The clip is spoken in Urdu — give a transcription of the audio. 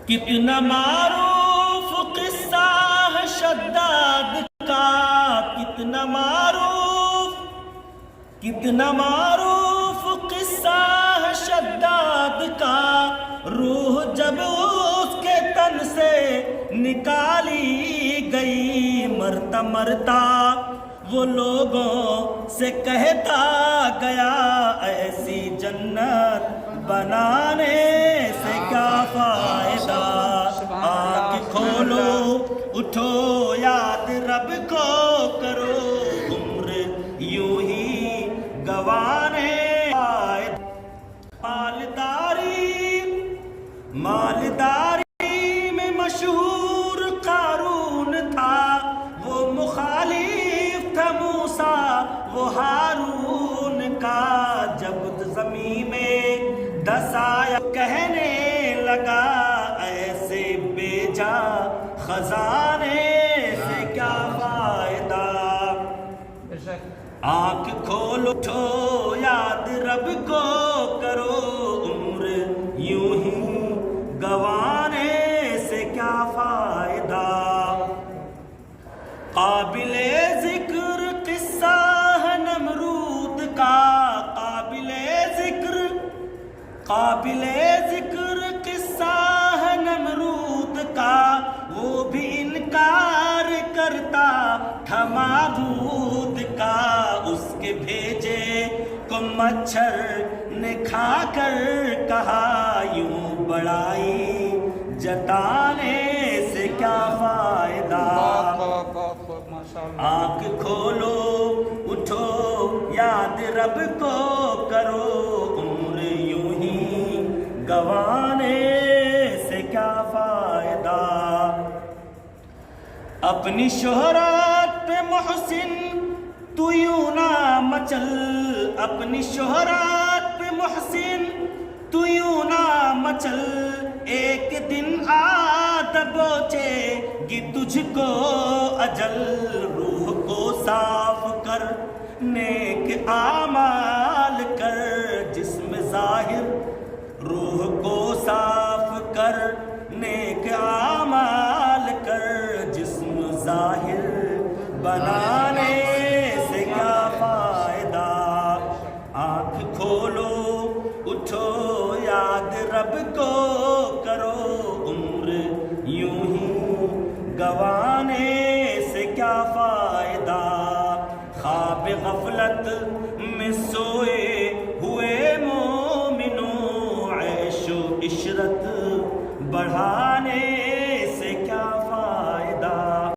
کتنا معروف قصہ ہے شداد کا، کتنا معروف قصہ ہے شداد کا، روح جب اس کے تن سے نکالی گئی، مرتا مرتا وہ لوگوں سے کہتا گیا، ایسی جنت بنانے سے کیا فائدہ، آنکھ کھولو اٹھو یاد رب کو کرو، عمر یوں ہی گوانے، مالداری میں مشہور قارون تھا، وہ مخالف تھا موسیٰ وہ ہارون کا، جب زمین میں دس آیا کہنے لگا، ایسے بے جا خزانے سے کیا فائدہ، آنکھ کھولو اٹھو یاد رب کو کرو، عمر یوں ہی گوانے سے کیا فائدہ، قابل ذکر قصہ ہے نمرود کا، قابل ذکر قصہ ہے نمرود کا، وہ بھی انکار کرتا تھا معبود کا، اس کے بھیجے کو مچھر نے کھا کر کہا، یوں بڑائی جتانے سے کیا فائدہ، آنکھ کھولو اٹھو یاد رب کو کرو، عمر یوں ہی گوانے سے کیا فائدہ، اپنی شہرت پہ محسن تو یوں نہ مچل، اپنی شہرت پہ محسن تو یوں نہ مچل، ایک دن آ دبوچے گی تجھ کو اجل، روح کو صاف کر نیک اعمال کر، جسم ظاہر روح کو صاف کر نیک اعمال کر، جسم ظاہر بنانے سے کیا فائدہ، آنکھ کھولو اٹھو یاد رب کو کرو، عمر یوں ہی گوانے سے کیا فائدہ، خواب غفلت میں سوئے ہوئے مومنوں، عیش و عشرت بڑھانے